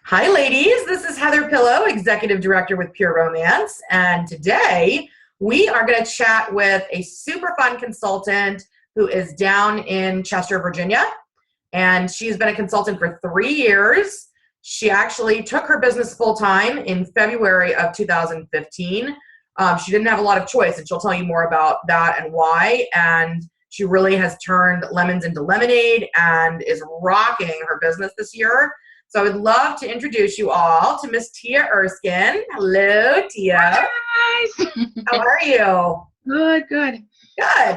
Hi, ladies. This is Heather Pillow, Executive Director with Pure Romance. And today we are going to chat with a super fun consultant who is down in Chester, Virginia. And she's been a consultant for 3 years. She actually took her business full time in February of 2015. She didn't have a lot of choice, and she'll tell you more about that and why. And she really has turned lemons into lemonade and is rocking her business this year. So I would love to introduce you all to Miss Tia Erskine. Hello, Tia. Hi, guys. How are you? Good. Good.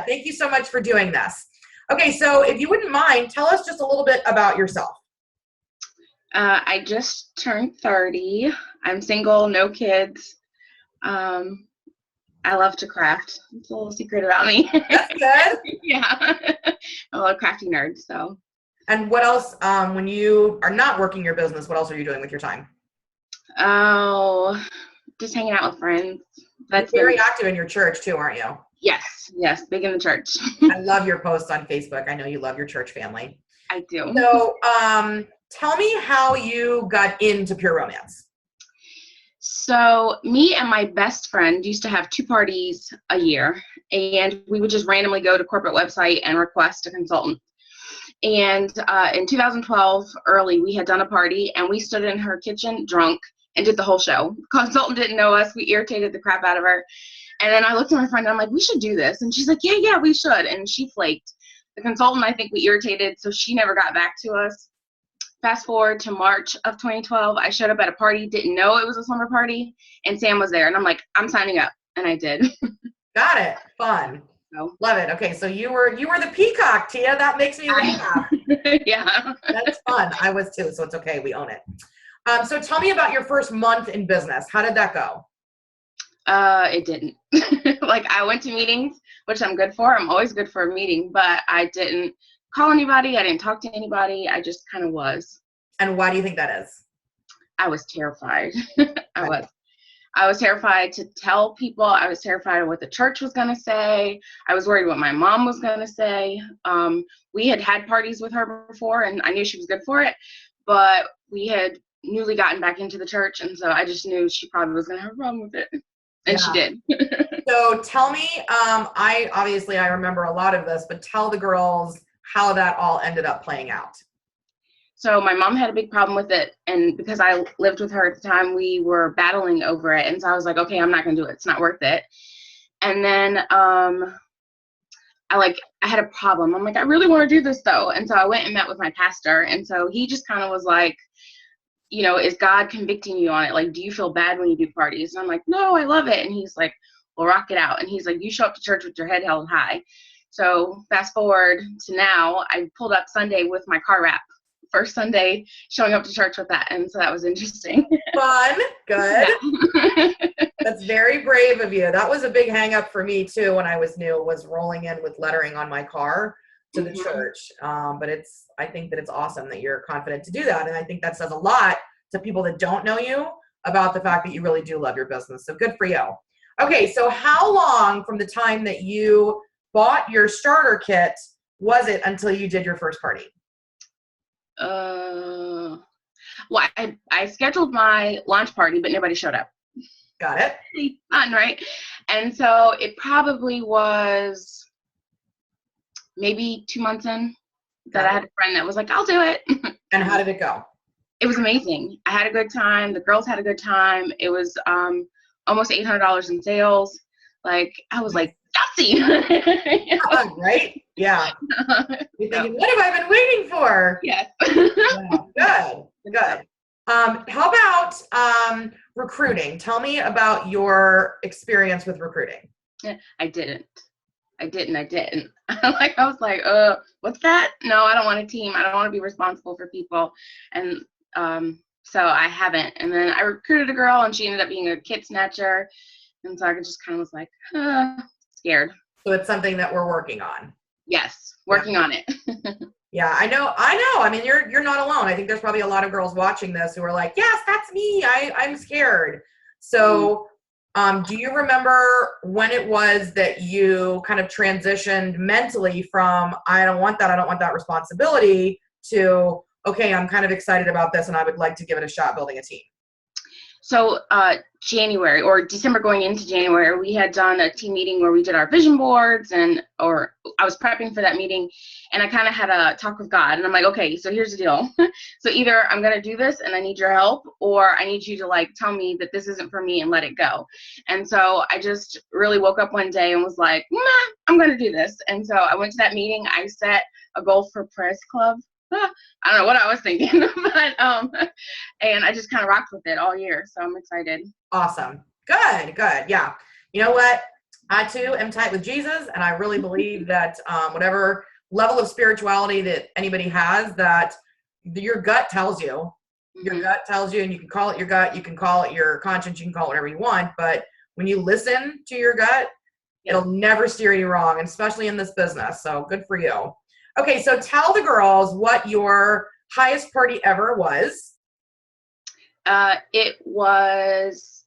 Thank you so much for doing this. Okay, so if you wouldn't mind, tell us just a little bit about yourself. I just turned 30. I'm single, no kids. I love to craft. It's a little secret about me. That's good. Yeah. I'm a little crafty nerd, so. And what else, when you are not working your business, what else are you doing with your time? Oh, just hanging out with friends. You're very active in your church too, aren't you? Yes, big in the church. I love your posts on Facebook. I know you love your church family. I do. So tell me how you got into Pure Romance. So me and my best friend used to have 2 parties a year, and we would just randomly go to corporate website and request a consultant. And in 2012, early, we had done a party, and we stood in her kitchen drunk and did the whole show. The consultant didn't know us. We irritated the crap out of her. And then I looked at my friend, and I'm like, we should do this. And she's like, yeah, we should. And she flaked. The consultant, I think, we irritated, so she never got back to us. Fast forward to March of 2012, I showed up at a party, didn't know it was a slumber party, and Sam was there. And I'm like, I'm signing up. And I did. Got it. Fun. So. Love it. Okay, so you were the peacock, Tia. That makes me laugh. Yeah. That's fun. I was too, so it's okay. We own it. So tell me about your first month in business. How did that go? It didn't. Like, I went to meetings, which I'm good for. I'm always good for a meeting, but I didn't call anybody. I didn't talk to anybody. I just kind of was. And why do you think that is? I was terrified. I was terrified to tell people. I was terrified of what the church was going to say. I was worried what my mom was going to say. We had parties with her before, and I knew she was good for it, but we had newly gotten back into the church, and so I just knew she probably was going to have a problem with it. And she did. So tell me, I remember a lot of this, but tell the girls how that all ended up playing out. So my mom had a big problem with it, and because I lived with her at the time, we were battling over it, and so I was like, okay, I'm not going to do it. It's not worth it. And then I had a problem. I'm like, I really want to do this, though. And so I went and met with my pastor, and so he just kind of was like, you know, is God convicting you on it? Like, do you feel bad when you do parties? And I'm like, no, I love it. And he's like, well, rock it out. And he's like, you show up to church with your head held high. So fast forward to now, I pulled up Sunday with my car wrap. First Sunday showing up to church with that. And so that was interesting. Fun. Good. Yeah. That's very brave of you. That was a big hang up for me too when I was new, was rolling in with lettering on my car to the church. But I think that it's awesome that you're confident to do that. And I think that says a lot to people that don't know you about the fact that you really do love your business. So good for you. Okay. So how long from the time that you bought your starter kit was it until you did your first party? Well, I scheduled my launch party, but nobody showed up. Got it. Pretty fun, right? And so it probably was maybe 2 months in that I had a friend that was like, I'll do it. And how did it go? It was amazing. I had a good time. The girls had a good time. It was almost $800 in sales. Like, I was like, Dusty. Right? Yeah. You're thinking, what have I been waiting for? Yes. Yeah. Good. How about recruiting? Tell me about your experience with recruiting. I didn't. I was like, what's that? No, I don't want a team. I don't want to be responsible for people. And so I haven't. And then I recruited a girl, and she ended up being a kid snatcher. And so I just kind of was like, scared. So it's something that we're working on. Yes, working on it. Yeah, I know. I mean, you're not alone. I think there's probably a lot of girls watching this who are like, yes, that's me. I'm scared. So do you remember when it was that you kind of transitioned mentally from, I don't want that responsibility to, okay, I'm kind of excited about this and I would like to give it a shot building a team? So January or December going into January, we had done a team meeting where we did our vision boards or I was prepping for that meeting, and I kind of had a talk with God, and I'm like, okay, so here's the deal. So either I'm going to do this and I need your help, or I need you to like tell me that this isn't for me and let it go. And so I just really woke up one day and was like, nah, I'm going to do this. And so I went to that meeting. I set a goal for press club. I don't know what I was thinking, but and I just kind of rocked with it all year, so I'm excited. Awesome. Good. Yeah. You know what? I too am tight with Jesus, and I really believe that whatever level of spirituality that anybody has, that your gut tells you. Your gut tells you, and you can call it your gut, you can call it your conscience, you can call it whatever you want, but when you listen to your gut, it'll never steer you wrong, and especially in this business. So good for you. Okay, so tell the girls what your highest party ever was. It was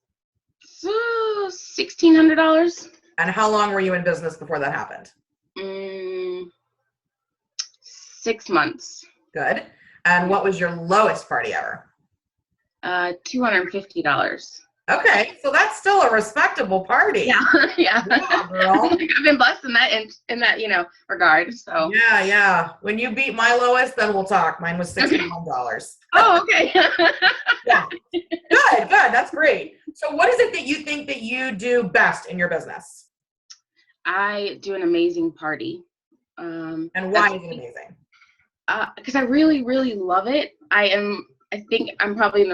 $1,600. And how long were you in business before that happened? 6 months. Good. And what was your lowest party ever? $250. Okay, so that's still a respectable party. Yeah, yeah. Yeah, girl. I've been blessed in that regard. So Yeah. When you beat my lowest, then we'll talk. Mine was $61. Oh, okay. Yeah. Good. That's great. So what is it that you think that you do best in your business? I do an amazing party. And why is it amazing? Because I really, really love it. I think I'm probably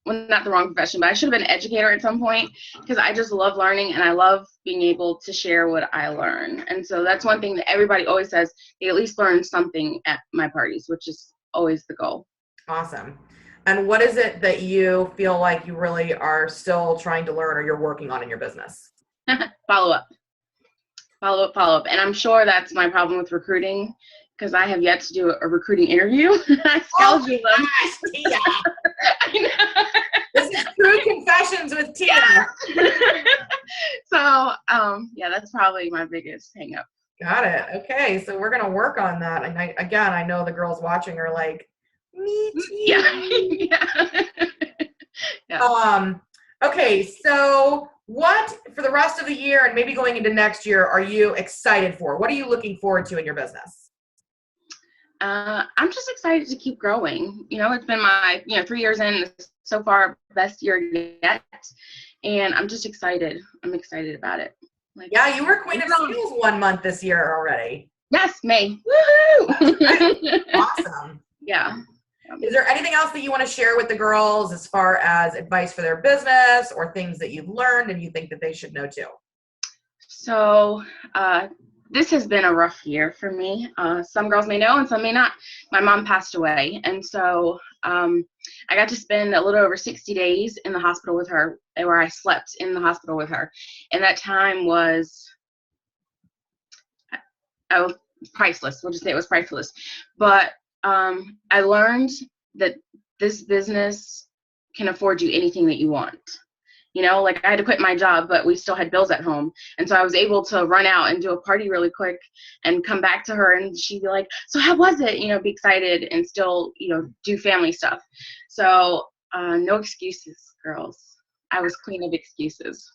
not the wrong profession, but I should have been an educator at some point, because I just love learning and I love being able to share what I learn. And so that's one thing that everybody always says, they at least learn something at my parties, which is always the goal. Awesome. And what is it that you feel like you really are still trying to learn or you're working on in your business? Follow up. And I'm sure that's my problem with recruiting, because I have yet to do a recruiting interview. I schedule them. Gosh, Tia. I know. This is True Confessions with Tia. So, that's probably my biggest hang up. Got it. Okay, so we're going to work on that. And I know the girls watching are like, me too. Yeah. Okay, so what for the rest of the year and maybe going into next year are you excited for? What are you looking forward to in your business? I'm just excited to keep growing. It's been my 3 years in, so far best year yet, and I'm just excited. I'm excited about it. Yeah, you were Queen of Steals 1 month this year already. Yes, May. Woohoo! Awesome. Yeah. Is there anything else that you want to share with the girls as far as advice for their business or things that you've learned and you think that they should know too? So, this has been a rough year for me. Some girls may know and some may not. My mom passed away, and so I got to spend a little over 60 days in the hospital with her, where I slept in the hospital with her. And that time was priceless. We'll just say it was priceless. But I learned that this business can afford you anything that you want. I had to quit my job, but we still had bills at home. And so I was able to run out and do a party really quick and come back to her, and she'd be like, so how was it? Be excited and still, do family stuff. So no excuses, girls. I was queen of excuses.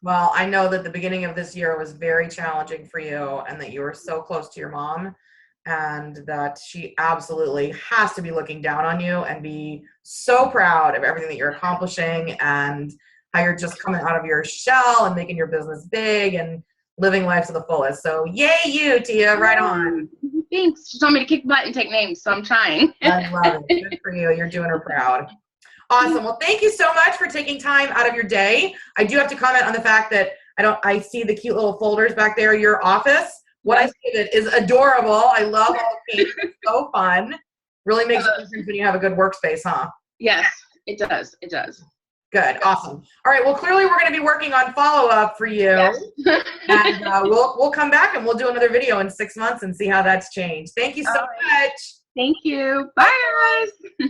Well, I know that the beginning of this year was very challenging for you and that you were so close to your mom, and that she absolutely has to be looking down on you and be so proud of everything that you're accomplishing and how you're just coming out of your shell and making your business big and living life to the fullest. So yay you, Tia, right on. Thanks. She told me to kick butt and take names, so I'm trying. I love it. Good for you. You're doing her proud. Awesome. Well, thank you so much for taking time out of your day. I do have to comment on the fact that I see the cute little folders back there, your office. What I see that is adorable. I love all the paint. It's so fun. Really makes a difference when you have a good workspace, huh? Yes, it does. It does. Good. Awesome. All right. Well, clearly we're going to be working on follow-up for you. Yes. And we'll come back and we'll do another video in 6 months and see how that's changed. Thank you so much. Thank you. Bye, guys.